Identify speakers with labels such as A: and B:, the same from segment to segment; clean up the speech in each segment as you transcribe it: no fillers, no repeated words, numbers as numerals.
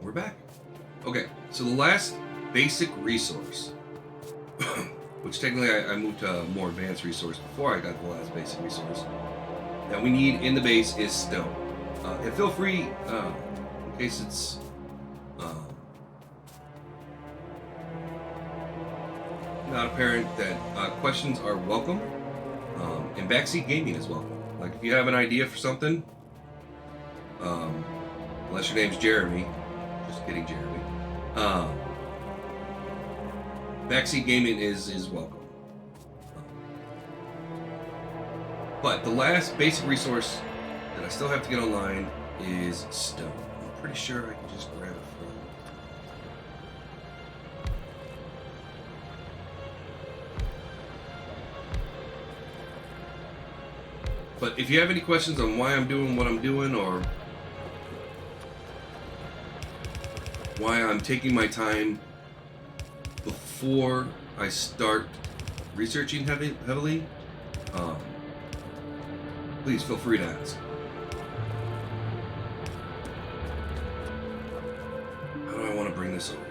A: we're back. Okay, so the last basic resource, which technically I moved to a more advanced resource before I got the last basic resource, that we need in the base is stone. And feel free, in case it's not apparent, that questions are welcome, and backseat gaming is welcome. Like if you have an idea for something, unless your name's Jeremy, just kidding, Jeremy. Backseat gaming is welcome. But the last basic resource that I still have to get online is stone. I'm pretty sure I can just grab it from. But if you have any questions on why I'm doing what I'm doing, or why I'm taking my time before I start researching heavily, please feel free to ask. How do I want to bring this over?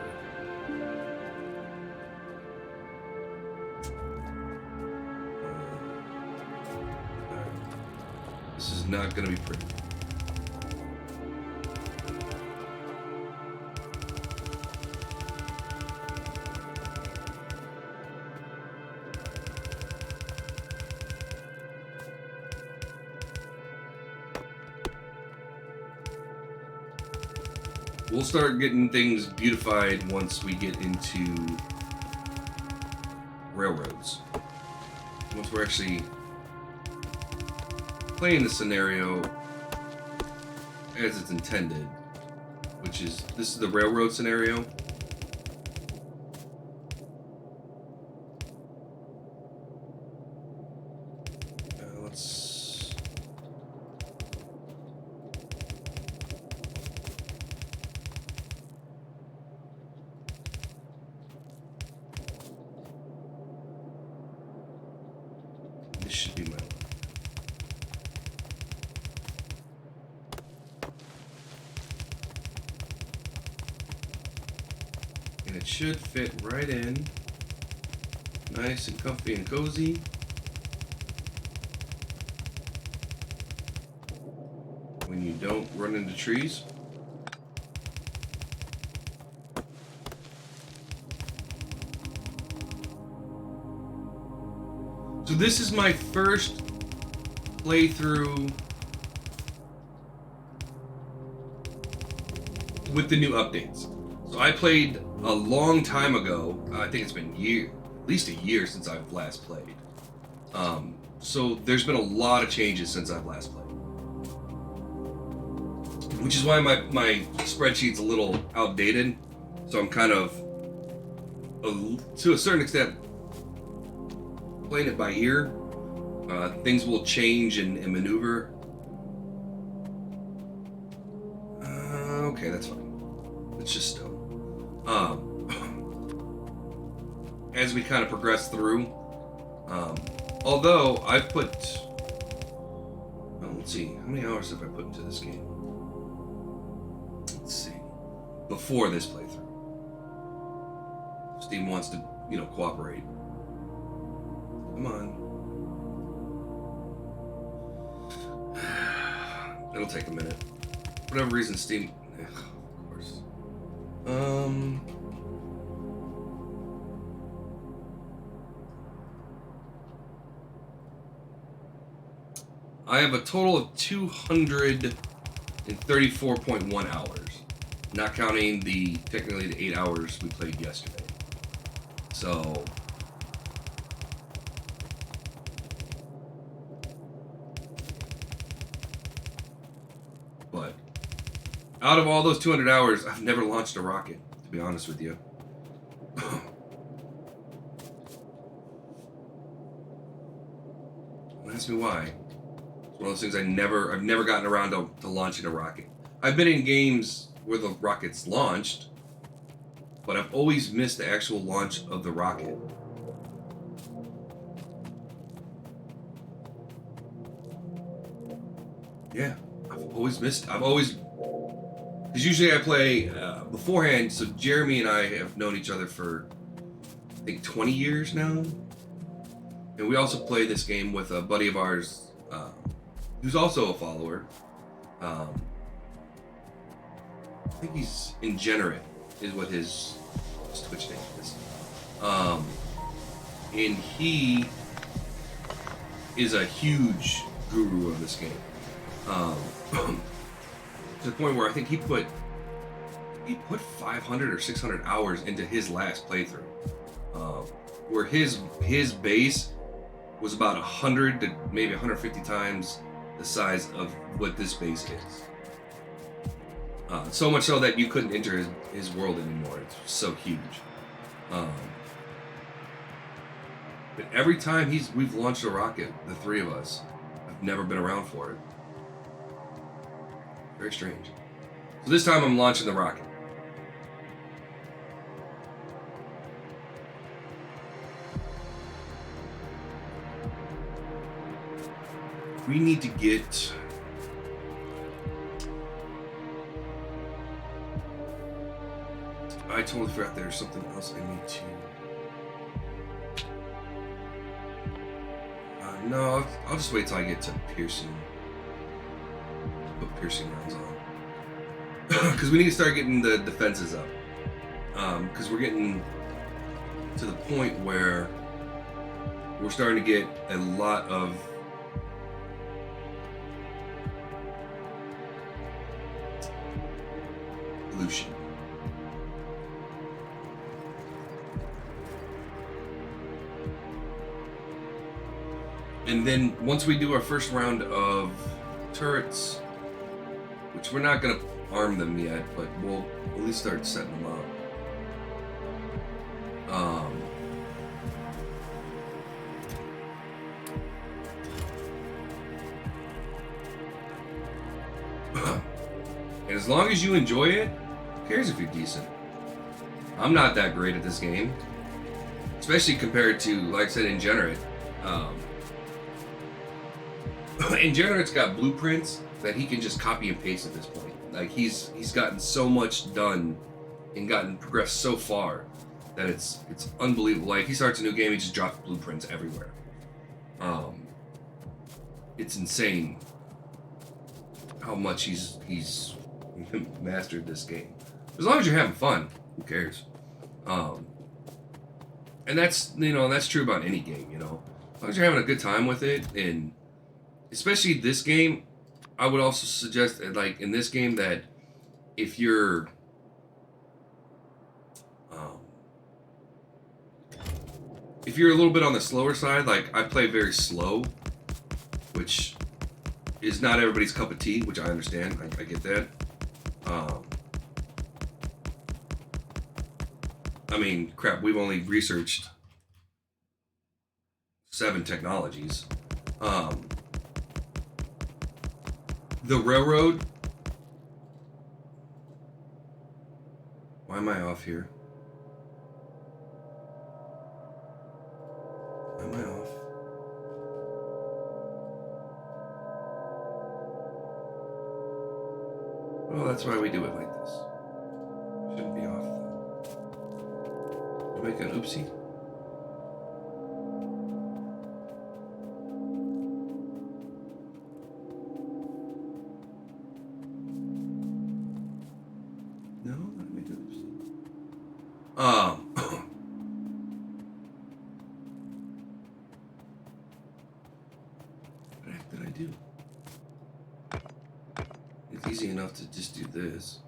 A: This is not going to be pretty. We'll start getting things beautified once we get into railroads. Once we're actually playing the scenario as it's intended, which is, this is the railroad scenario. This should be my one. And it should fit right in. Nice and comfy and cozy. When you don't run into trees. So this is my first playthrough with the new updates. So I played a long time ago. I think it's been at least a year since I've last played. So there's been a lot of changes since I've last played. Which is why my spreadsheet's a little outdated. So I'm kind of, to a certain extent, playing it by ear. Things will change and maneuver. Okay, that's fine. It's just stone. As we kind of progress through, although I've put, well, let's see, how many hours have I put into this game? Let's see, before this playthrough. Steam wants to, cooperate. Come on. It'll take a minute. For whatever reason, Steam... Of course. I have a total of 234.1 hours. Not counting technically the 8 hours we played yesterday. So... But out of all those 200 hours, I've never launched a rocket, to be honest with you. Don't ask me why. It's one of those things I've never gotten around to launching a rocket. I've been in games where the rocket's launched, but I've always missed the actual launch of the rocket. Yeah, I've always missed. Because Because usually I play beforehand. So Jeremy and I have known each other for I think 20 years now, and we also play this game with a buddy of ours who's also a follower. I think he's Ingenerate is what his Twitch name is. And he is a huge guru of this game. To the point where I think he put 500 or 600 hours into his last playthrough, where his base was about 100 to maybe 150 times the size of what this base is. So much so that you couldn't enter his world anymore. It's so huge. But every time we've launched a rocket, the three of us, I've never been around for it. Very strange. So this time I'm launching the rocket. We need to get... I totally forgot there's something else I need to... no, I'll just wait till I get to piercing. Put piercing rounds on. Because we need to start getting the defenses up. Because we're getting to the point where we're starting to get a lot of pollution. And then once we do our first round of turrets, which we're not going to arm them yet, but we'll at least start setting them up. And as long as you enjoy it, who cares if you're decent? I'm not that great at this game, especially compared to, like I said, Ingenerate. Ingenerate's got blueprints that he can just copy and paste at this point. Like he's gotten so much done and progressed so far that it's unbelievable. Like he starts a new game, he just drops blueprints everywhere. It's insane how much he's mastered this game. As long as you're having fun, who cares? And that's true about any game, As long as you're having a good time with it, and especially this game, I would also suggest, like in this game, that if you're a little bit on the slower side, like I play very slow, which is not everybody's cup of tea, which I understand. I get that. I mean, crap, we've only researched 7 technologies. The railroad. Why am I off here? Why am I off? Well, that's why we do it like this. Shouldn't be off though. Did I make an oopsie? What the heck did I do? It's easy enough to just do this.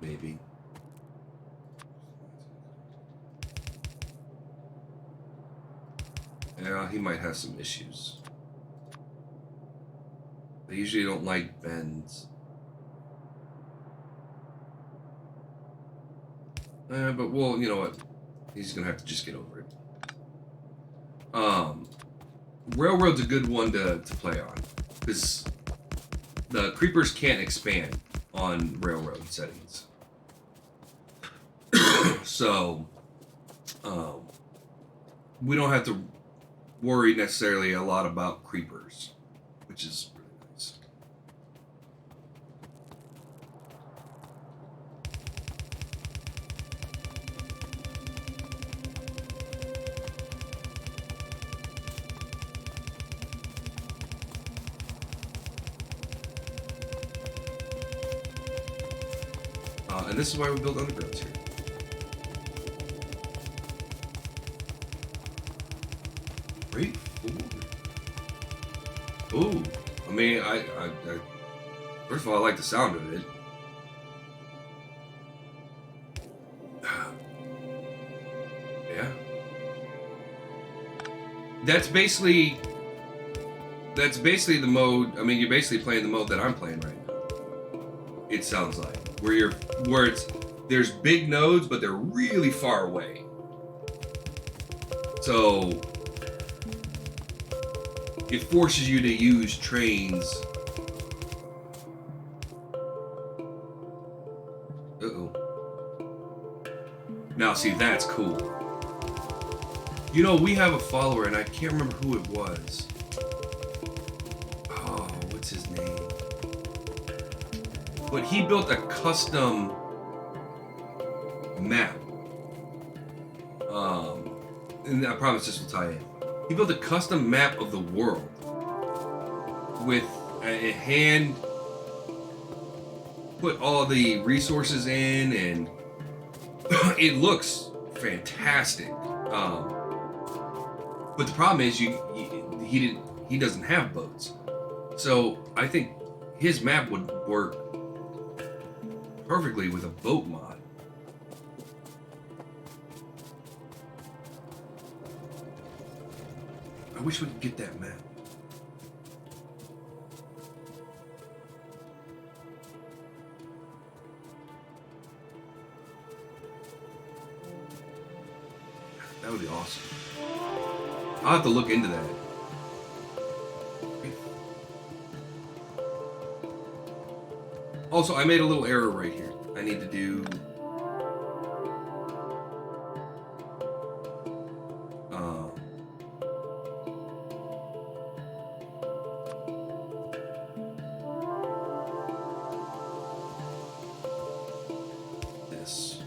A: Maybe. Yeah, he might have some issues. They usually don't like bends. But well, you know what? He's gonna have to just get over it. Railroad's a good one to play on, because the creepers can't expand on railroad settings. So, we don't have to worry necessarily a lot about creepers, which is really nice. And this is why we build undergrounds here. Great forward. Ooh, I mean, I first of all, I like the sound of it. Yeah. That's basically the mode. I mean, you're basically playing the mode that I'm playing right now. It sounds like where there's big nodes, but they're really far away. So it forces you to use trains. Uh-oh. Now, see, that's cool. You know, we have a follower, and I can't remember who it was. Oh, what's his name? But he built a custom map. And I promise this will tie in. He built a custom map of the world with a hand, put all the resources in, and it looks fantastic. But the problem is he doesn't have boats. So I think his map would work perfectly with a boat mod. I wish we could get that map. That would be awesome. I'll have to look into that. Also, I made a little error right here. I need to do... this.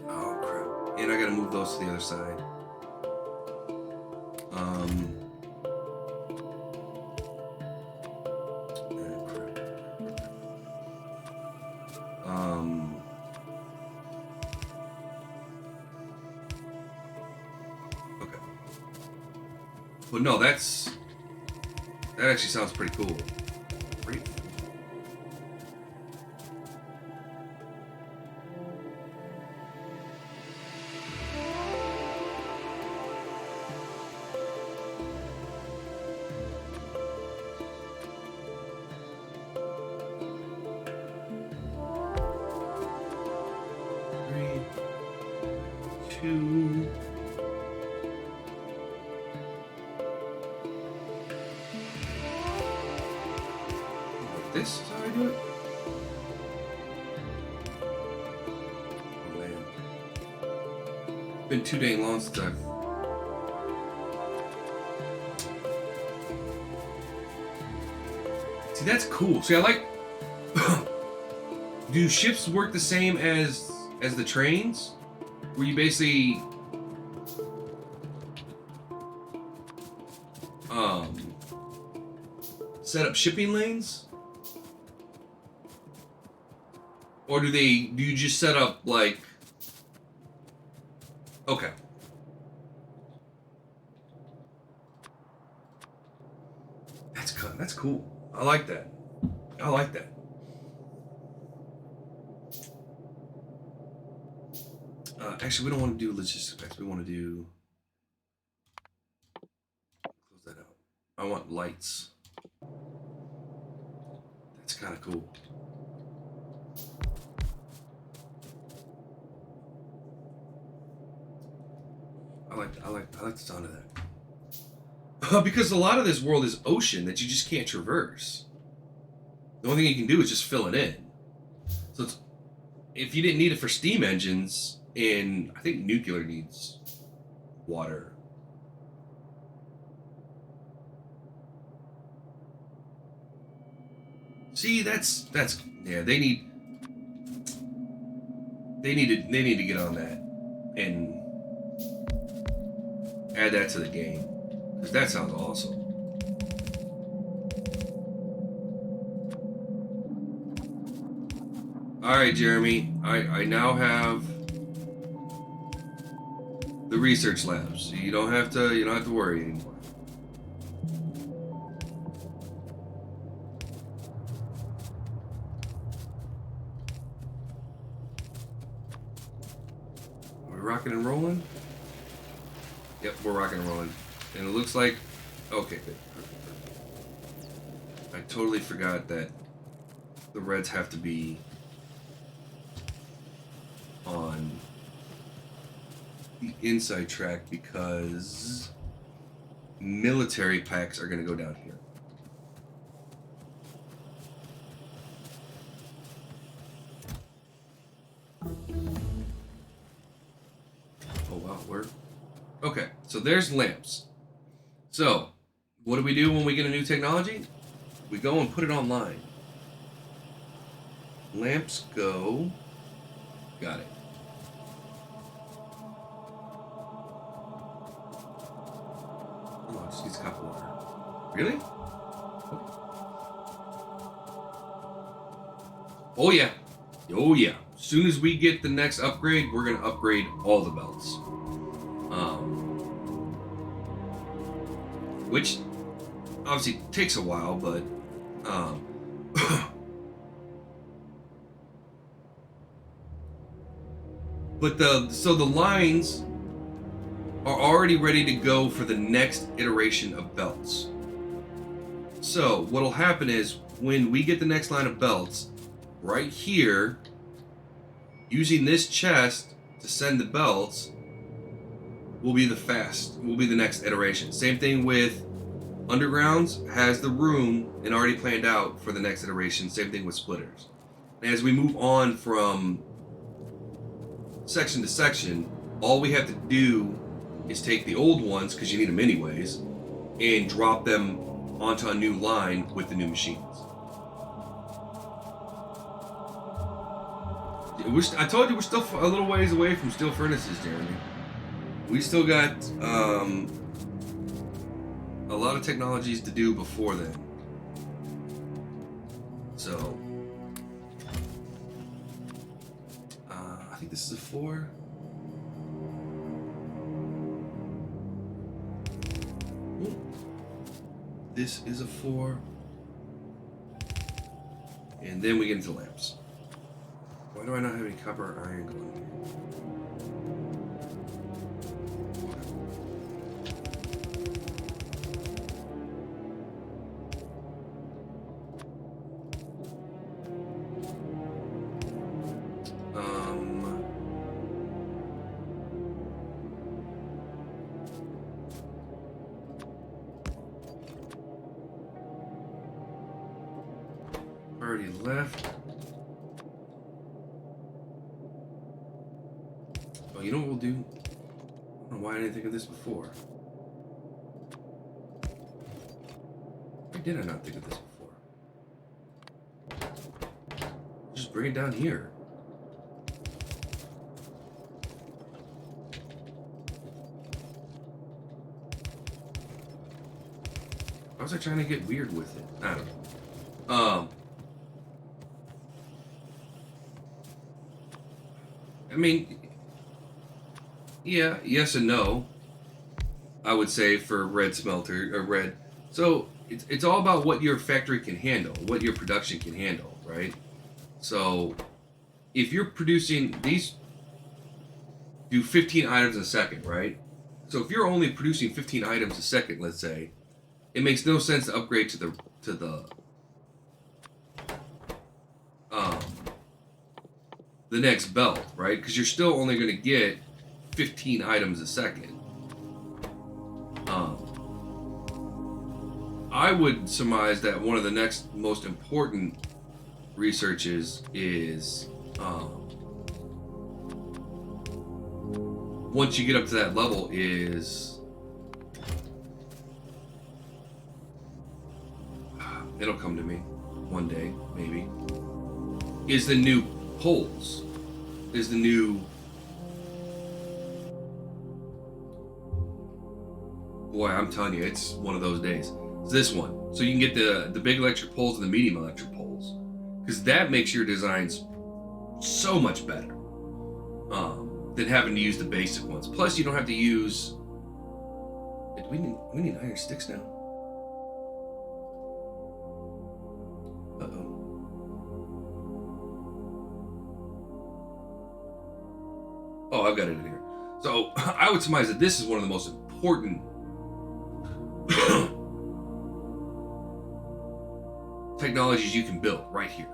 A: Oh, crap. And I gotta move those to the other side. Okay. But no, that actually sounds pretty cool. Great. Two. This is how I do it? Oh man. Been too dang long since I've... See, that's cool. See, I like... Do ships work the same as the trains? Where you basically... set up shipping lanes? Or do you just set up like... Okay. That's cool. I like that. I like that. Actually, we don't want to do logistics packs. We want to do... Close that out. I want lights. That's kind of cool. I like the sound of that. Because a lot of this world is ocean that you just can't traverse. The only thing you can do is just fill it in. So if you didn't need it for steam engines, and I think nuclear needs water. See, that's yeah. They need to get on that and add that to the game, because that sounds awesome. right, Jeremy. I now have the research labs. So you don't have to worry anymore. Are we rocking and rolling? Yep, we're rocking and rolling. And it looks like okay, good. I totally forgot that the reds have to be on the inside track because military packs are going to go down here. Oh wow, we're okay. So there's lamps. So what do we do when we get a new technology? We go and put it online. Lamps go. Got it. Oh, it just needs copper wire. Really? Okay. Oh yeah. Oh yeah. As soon as we get the next upgrade, we're gonna upgrade all the belts. Which obviously takes a while, but but the lines are already ready to go for the next iteration of belts. So what'll happen is when we get the next line of belts, right here, using this chest to send the belts will be the next iteration. Same thing with Undergrounds has the room and already planned out for the next iteration. Same thing with Splitters. And as we move on from section to section, all we have to do is take the old ones, because you need them anyways, and drop them onto a new line with the new machines. I told you we're still a little ways away from steel furnaces, Jeremy. We still got a lot of technologies to do before then. So, I think this is a 4. Ooh. This is a 4. And then we get into lamps. Why do I not have any copper or iron going here? Already left. Oh, you know what we'll do? I don't know why I didn't think of this before. Why did I not think of this before? Just bring it down here. Why was I trying to get weird with it? I don't know. I mean, yeah, yes and no. I would say for red smelter or red. So it's all about what your factory can handle, what your production can handle, right? So if you're producing these, do 15 items a second, right? So if you're only producing 15 items a second, let's say, it makes no sense to upgrade to the next belt, right? Because you're still only going to get 15 items a second. I would surmise that one of the next most important researches is once you get up to that level is it'll come to me one day, maybe, is the new poles, is the new, boy, I'm telling you, it's one of those days. It's this one. So you can get the big electric poles and the medium electric poles, because that makes your designs so much better than having to use the basic ones. Plus, you don't have to use. We need iron sticks now. Uh-oh. Oh, I've got it in here. So I would surmise that this is one of the most important technologies you can build right here.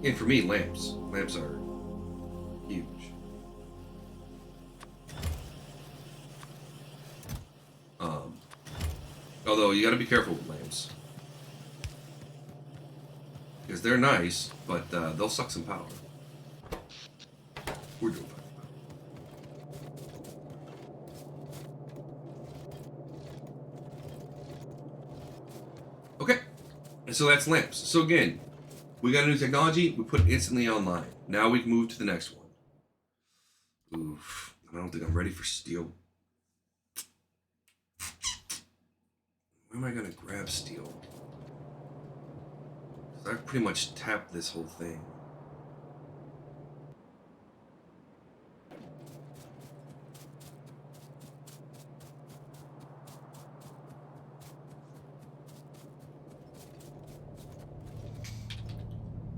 A: And for me, lamps. Lamps are huge. Although you got to be careful with lamps, because they're nice, but they'll suck some power. We're doing fine. Okay, and so that's lamps. So again, we got a new technology. We put it instantly online. Now we can move to the next one. Oof, I don't think I'm ready for steel. Where am I gonna grab steel? Because I've pretty much tapped this whole thing.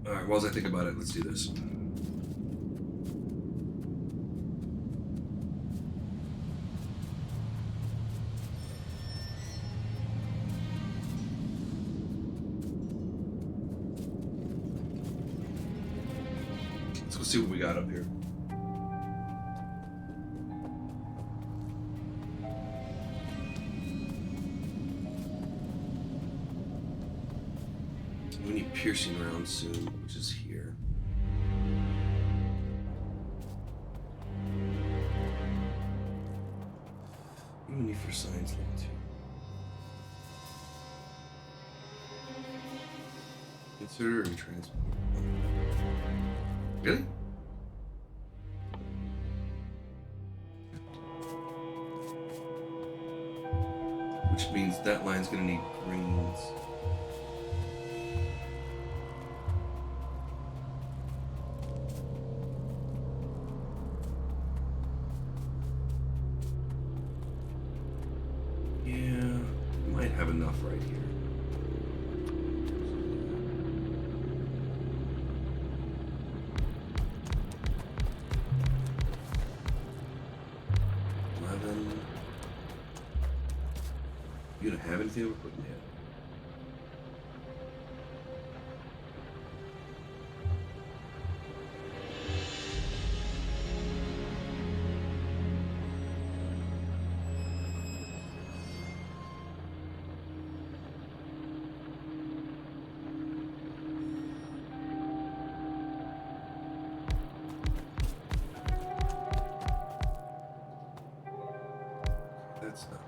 A: Alright, while I think about it, let's do this. Let's go see what we got up here. We need piercing rounds soon, which is here. We need for science level 2. Consider and transport. Really? Which means that line's gonna need greens. Yeah, we might have enough right here. You don't have anything we're putting in? That's not.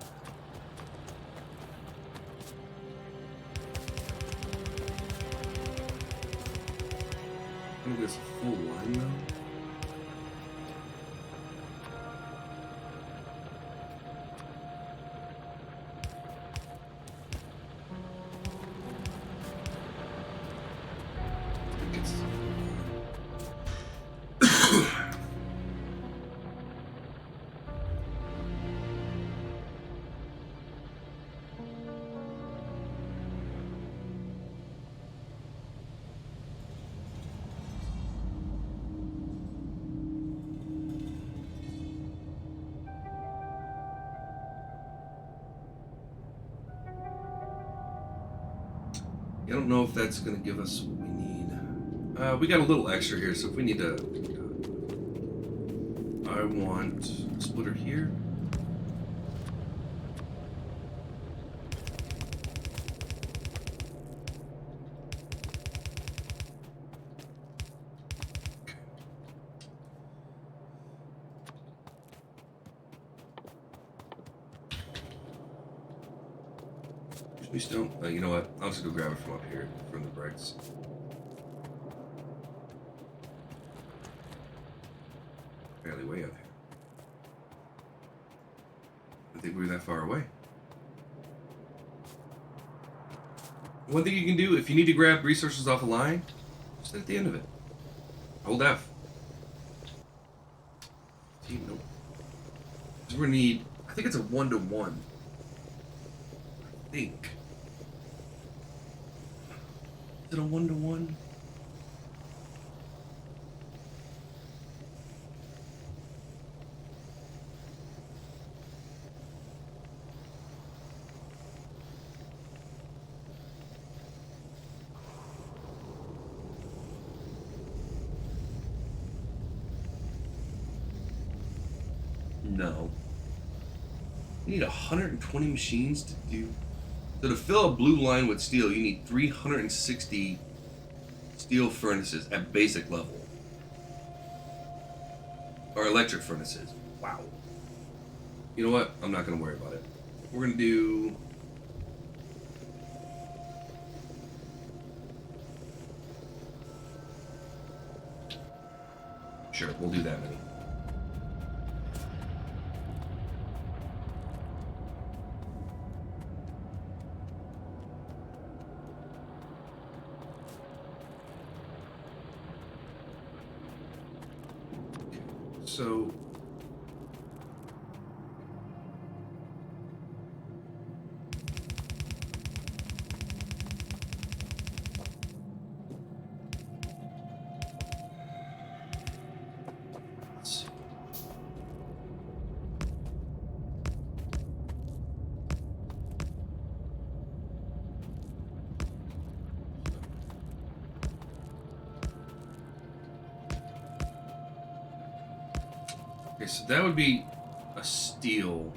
A: I think it's a full line though. I think it's I don't know if that's going to give us what we need. We got a little extra here, so if we need to... I want a splitter here. We still, you know what? I'll just go grab it from up here, from the bricks. Fairly way up here. I think we were that far away. One thing you can do if you need to grab resources off a line, just at the end of it. Hold F. Gee, nope. We're gonna need. I think it's a 1-to-1. I think. Is it a 1-to-1? No. You need 120 machines to do. So to fill a blue line with steel, you need 360 steel furnaces at basic level. Or electric furnaces. Wow. You know what? I'm not going to worry about it. We're going to do... Sure, we'll do that many. So... Okay, so that would be a steel.